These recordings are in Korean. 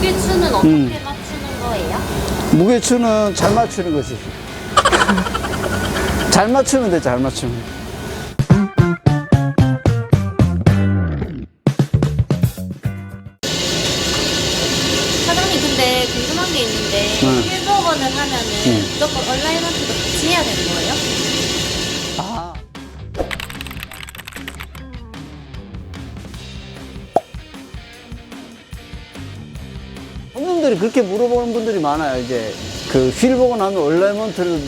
무게추는 어떻게 맞추는 거예요? 무게추는 잘 맞추는 거지. 잘 맞추면 돼, 잘 맞추면. 사장님 근데 궁금한 게 있는데 휠복원을 하면은 무조건 얼라이먼트도 같이 해야 되는 거예요? 아. 손님들이 그렇게 물어보는 분들이 많아요. 이제 그 휠 보고 나면 얼라이먼트를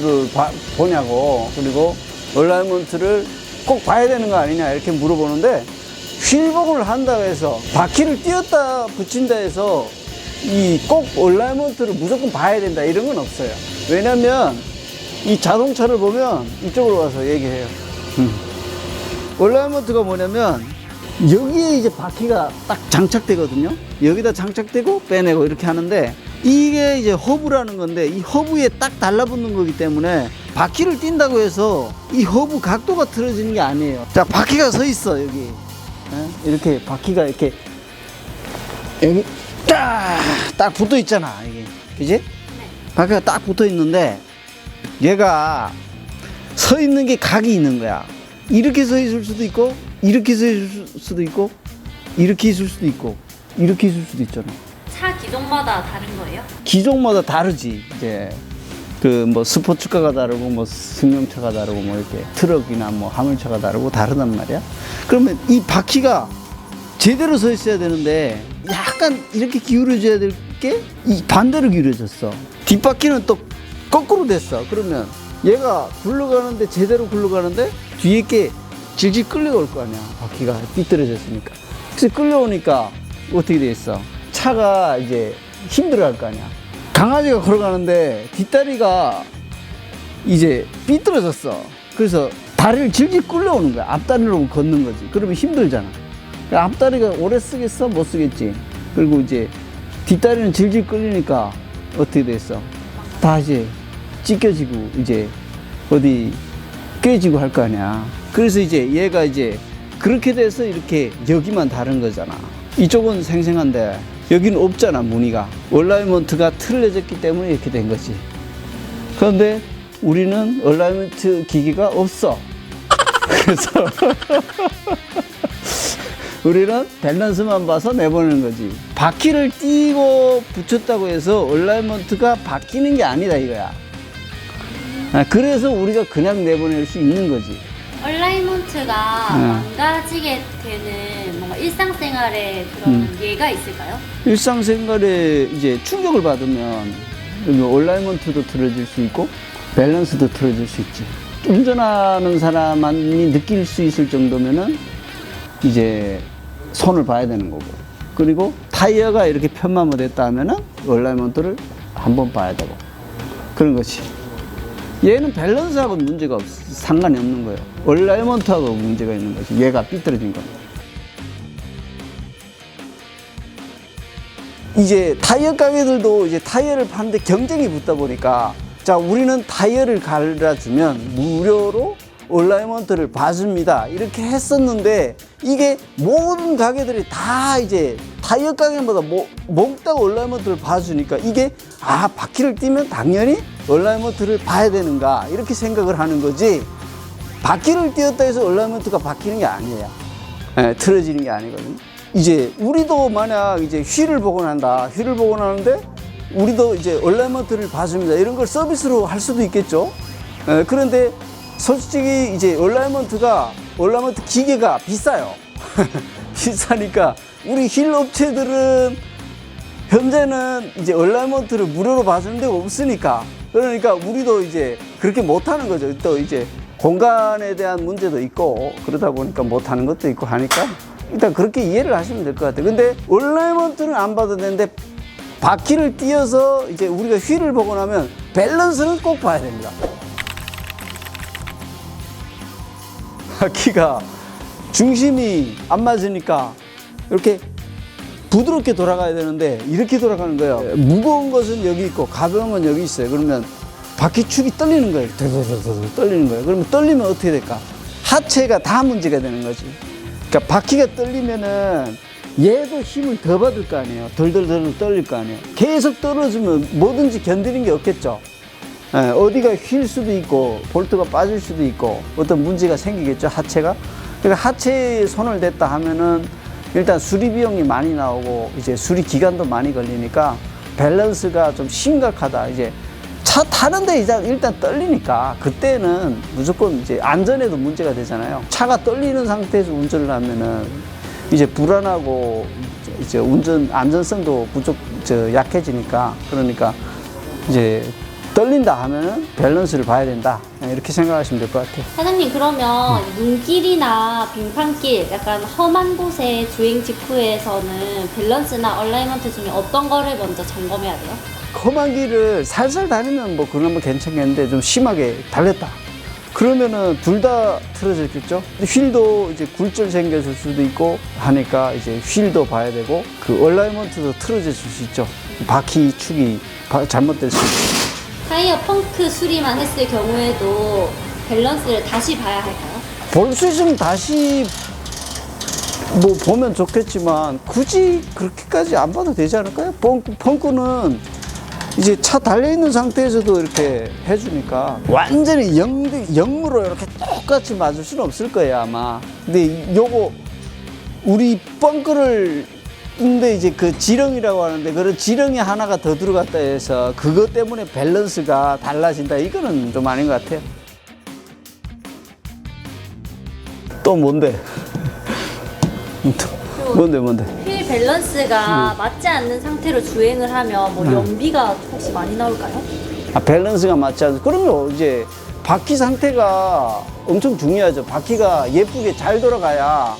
보냐고, 그리고 얼라이먼트를 꼭 봐야 되는 거 아니냐 이렇게 물어보는데, 휠 복원을 한다고 해서 바퀴를 띄었다 붙인다 해서 이 꼭 얼라이먼트를 무조건 봐야 된다 이런 건 없어요. 왜냐면 이 자동차를 보면 이쪽으로 와서 얘기해요. 얼라이먼트가 뭐냐면 여기에 이제 바퀴가 딱 장착되거든요. 여기다 장착되고 빼내고 이렇게 하는데, 이게 이제 허브라는 건데 이 허브에 딱 달라붙는 거기 때문에 바퀴를 띈다고 해서 이 허브 각도가 틀어지는 게 아니에요. 자, 바퀴가 서 있어 여기. 이렇게 바퀴가 이렇게 여기 딱 붙어 있잖아 이게, 그지? 바퀴가 딱 붙어 있는데 얘가 서 있는 게 각이 있는 거야. 이렇게 서 있을 수도 있고, 이렇게 서 있을 수도 있고, 이렇게 있을 수도 있고, 이렇게 있을 수도 있잖아. 차 기종마다 다른 거예요? 기종마다 다르지. 이제 그 뭐 스포츠카가 다르고 뭐 승용차가 다르고 뭐 이렇게 트럭이나 뭐 화물차가 다르고 다르단 말이야. 그러면 이 바퀴가 제대로 서 있어야 되는데 약간 이렇게 기울여져야 될 게 이 반대로 기울여졌어. 뒷바퀴는 또 거꾸로 됐어. 그러면 얘가 굴러가는데 제대로 굴러가는데 뒤에 게 질질 끌려올 거 아니야. 바퀴가 삐뚤어졌으니까. 그래서 끌려오니까 어떻게 돼 있어? 차가 이제 힘들어 할 거 아니야. 강아지가 걸어가는데 뒷다리가 이제 삐뚤어졌어. 그래서 다리를 질질 끌려오는 거야. 앞다리로 걷는 거지. 그러면 힘들잖아. 그러니까 앞다리가 오래 쓰겠어? 못 쓰겠지. 그리고 이제 뒷다리는 질질 끌리니까 어떻게 됐어? 다 이제 찢겨지고 이제 어디 깨지고 할 거 아니야. 그래서 이제 얘가 이제 그렇게 돼서 이렇게 여기만 다른 거잖아. 이쪽은 생생한데 여기는 없잖아, 무늬가. 얼라이먼트가 틀려졌기 때문에 이렇게 된 거지. 그런데 우리는 얼라이먼트 기기가 없어. 그래서 우리는 밸런스만 봐서 내보내는 거지. 바퀴를 띄고 붙였다고 해서 얼라이먼트가 바뀌는 게 아니다 이거야. 그래서 우리가 그냥 내보낼 수 있는 거지. 얼라이먼트가 망가지게 되는 뭔가 일상생활에 그런 예가 있을까요? 일상생활에 이제 충격을 받으면 얼라이먼트도 틀어질 수 있고 밸런스도 틀어질 수 있지. 운전하는 사람만이 느낄 수 있을 정도면은 이제 손을 봐야 되는 거고, 그리고 타이어가 이렇게 편마모됐다 하면은 얼라이먼트를 한번 봐야 되고 그런 거지. 얘는 밸런스하고는 문제가 상관이 없는 거예요. 얼라이먼트하고 문제가 있는 거지. 얘가 삐뚤어진 거. 이제 타이어 가게들도 이제 타이어를 파는데 경쟁이 붙다 보니까, 자, 우리는 타이어를 갈아주면 무료로 얼라이먼트를 봐줍니다 이렇게 했었는데, 이게 모든 가게들이 다 이제 타이어 가게마다 몽땅 얼라이먼트를 봐주니까 이게 바퀴를 띄면 당연히 얼라이먼트를 봐야 되는가 이렇게 생각을 하는 거지, 바퀴를 띄었다 해서 얼라이먼트가 바뀌는 게 아니에요. 틀어지는 게 아니거든요. 이제 우리도 만약 이제 휠을 복원한다, 휠을 복원하는데 우리도 이제 얼라이먼트를 봐줍니다 이런 걸 서비스로 할 수도 있겠죠. 그런데 솔직히 이제 얼라이먼트 기계가 비싸요. 비싸니까 우리 휠 업체들은 현재는 이제 얼라이먼트를 무료로 봐주는 데가 없으니까, 그러니까 우리도 이제 그렇게 못하는 거죠. 또 이제 공간에 대한 문제도 있고 그러다 보니까 못하는 것도 있고 하니까 일단 그렇게 이해를 하시면 될 것 같아요. 근데 얼라이먼트는 안 봐도 되는데 바퀴를 띄어서 이제 우리가 휠을 복원하면 밸런스는 꼭 봐야 됩니다. 바퀴가 중심이 안 맞으니까 이렇게 부드럽게 돌아가야 되는데 이렇게 돌아가는 거예요. 무거운 것은 여기 있고 가벼운 건 여기 있어요. 그러면 바퀴축이 떨리는 거예요. 떨리는 거예요. 그러면 떨리면 어떻게 될까? 하체가 다 문제가 되는 거지. 그러니까 바퀴가 떨리면은 얘도 힘을 더 받을 거 아니에요. 덜덜덜 떨릴 거 아니에요. 계속 떨어지면 뭐든지 견디는 게 없겠죠. 예, 어디가 휠 수도 있고 볼트가 빠질 수도 있고 어떤 문제가 생기겠죠, 하체가. 그러니까 하체에 손을 댔다 하면은 일단 수리 비용이 많이 나오고 이제 수리 기간도 많이 걸리니까 밸런스가 좀 심각하다. 이제 차 타는데 일단 떨리니까 그때는 무조건 이제 안전에도 문제가 되잖아요. 차가 떨리는 상태에서 운전을 하면은 이제 불안하고 이제 운전 안전성도 약해지니까 그러니까 이제 떨린다 하면은 밸런스를 봐야 된다. 이렇게 생각하시면 될 것 같아요. 사장님, 그러면 눈길이나 빙판길, 약간 험한 곳에 주행 직후에서는 밸런스나 얼라이먼트 중에 어떤 거를 먼저 점검해야 돼요? 험한 길을 살살 다니면 뭐 그나마 괜찮겠는데 좀 심하게 달렸다. 그러면은 둘 다 틀어졌겠죠? 휠도 이제 굴절 생겼을 수도 있고 하니까 이제 휠도 봐야 되고 그 얼라이먼트도 틀어질 수 있죠. 바퀴 축이 잘못될 수 있고. 타이어 펑크 수리만 했을 경우에도 밸런스를 다시 봐야 할까요? 볼 수 있으면 다시 뭐 보면 좋겠지만 굳이 그렇게까지 안 봐도 되지 않을까요? 펑크는 이제 차 달려있는 상태에서도 이렇게 해주니까 완전히 0으로 이렇게 똑같이 맞을 수는 없을 거예요, 아마. 근데 요거 우리 펑크를 근데 이제 그 지렁이라고 하는데 그런 지렁이 하나가 더 들어갔다 해서 그것 때문에 밸런스가 달라진다, 이거는 좀 아닌 것 같아요. 또 뭔데? 뭔데? 휠 밸런스가 맞지 않는 상태로 주행을 하면 뭐 연비가 혹시 많이 나올까요? 아, 밸런스가 맞지 않아서 그러면 이제 바퀴 상태가 엄청 중요하죠. 바퀴가 예쁘게 잘 돌아가야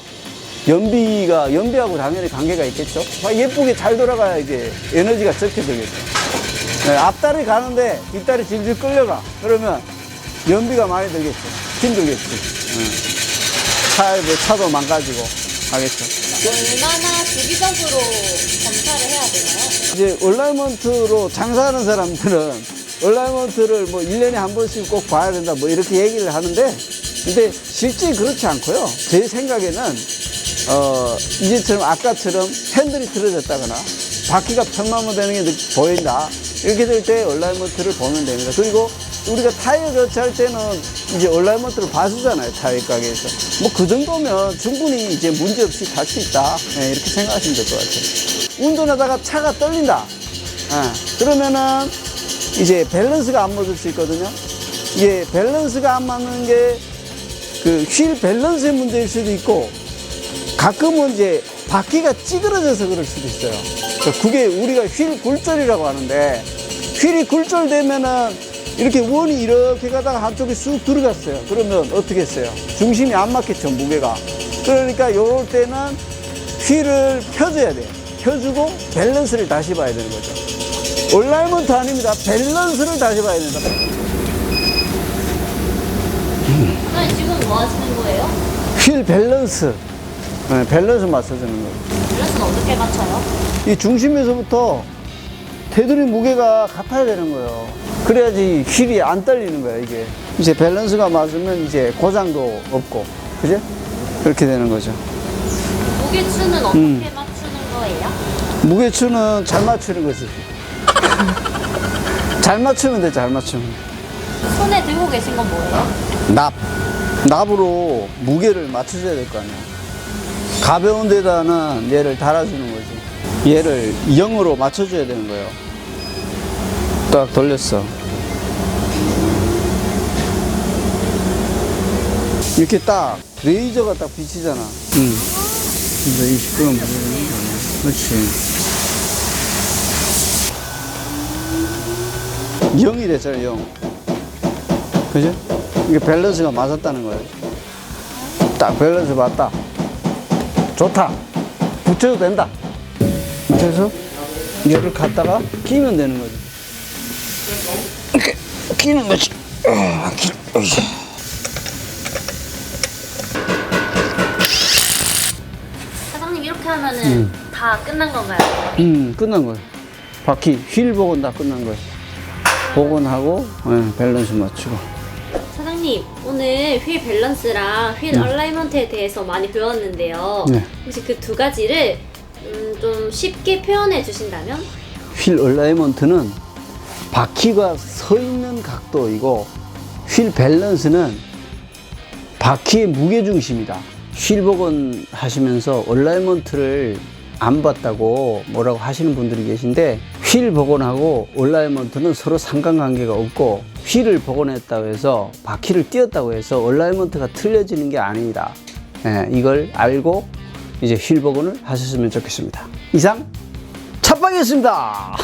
연비하고 당연히 관계가 있겠죠. 예쁘게 잘 돌아가야 이제 에너지가 적게 들겠죠. 네, 앞다리 가는데 뒷다리 질질 끌려가. 그러면 연비가 많이 들겠죠. 힘들겠지. 차도 망가지고 하겠죠. 얼마나 주기적으로 검사를 해야 되나요? 이제 얼라이먼트로 장사하는 사람들은 얼라이먼트를 뭐 1년에 한 번씩 꼭 봐야 된다 뭐 이렇게 얘기를 하는데 근데 실제 그렇지 않고요. 제 생각에는 이제처럼 아까처럼 핸들이 틀어졌다거나 바퀴가 편마모되는 게 보인다 이렇게 될 때 얼라이먼트를 보면 됩니다. 그리고 우리가 타이어 교체할 때는 이제 얼라이먼트를 봐주잖아요, 타이어 가게에서. 뭐 그 정도면 충분히 이제 문제없이 탈 수 있다, 네, 이렇게 생각하시면 될 것 같아요. 운전하다가 차가 떨린다, 그러면은 이제 밸런스가 안 맞을 수 있거든요. 이게 밸런스가 안 맞는 게 그 휠 밸런스의 문제일 수도 있고 가끔은 이제 바퀴가 찌그러져서 그럴 수도 있어요. 그게 우리가 휠 굴절이라고 하는데 휠이 굴절되면은 이렇게 원이 이렇게 가다가 한쪽에 쑥 들어갔어요. 그러면 어떻게 했어요? 중심이 안 맞겠죠, 무게가. 그러니까 요럴 때는 휠을 펴줘야 돼요. 펴주고 밸런스를 다시 봐야 되는 거죠. 얼라이먼트 아닙니다. 밸런스를 다시 봐야 된다. 사장님, 지금 뭐 하시는 거예요? 휠 밸런스. 네, 밸런스 맞춰주는 거예요. 밸런스는 어떻게 맞춰요? 이 중심에서부터 테두리 무게가 같아야 되는 거예요. 그래야지 휠이 안 떨리는 거예요, 이게. 이제 밸런스가 맞으면 이제 고장도 없고, 그죠? 그렇게 되는 거죠. 무게추는 어떻게 맞추는 거예요? 무게추는 잘 맞추는 거지. 잘 맞추면 돼, 잘 맞추면. 손에 들고 계신 건 뭐예요? 납으로 무게를 맞춰줘야 될 거 아니야. 가벼운 데다는 얘를 달아주는 거지. 얘를 0으로 맞춰줘야 되는 거예요. 딱 돌렸어. 이렇게 딱 레이저가 딱 비치잖아. 근데 이 시끄러운 무게는 그렇지. 0이 됐잖아, 0. 그죠? 이게 밸런스가 맞았다는 거예요. 딱 밸런스 맞다. 좋다. 붙여도 된다. 그래서 얘를 갖다가 끼면 되는 거지. 이렇게 끼는 거지. 사장님, 이렇게 하면은 다 끝난 건가요? 끝난 거예요. 바퀴 휠 복원 다 끝난 거예요. 복원하고 밸런스 맞추고. 사장님, 오늘 휠 밸런스랑 휠 얼라이먼트에 대해서 많이 배웠는데요. 네. 혹시 그 두 가지를 좀 쉽게 표현해 주신다면? 휠 얼라이먼트는 바퀴가 서 있는 각도이고 휠 밸런스는 바퀴의 무게중심이다. 휠 복원 하시면서 얼라이먼트를 안 봤다고 뭐라고 하시는 분들이 계신데, 휠 복원하고 얼라이먼트는 서로 상관관계가 없고, 휠을 복원했다고 해서 바퀴를 띄었다고 해서 얼라이먼트가 틀려지는 게 아니다. 예, 이걸 알고 이제 휠 복원을 하셨으면 좋겠습니다. 이상 찻방이었습니다.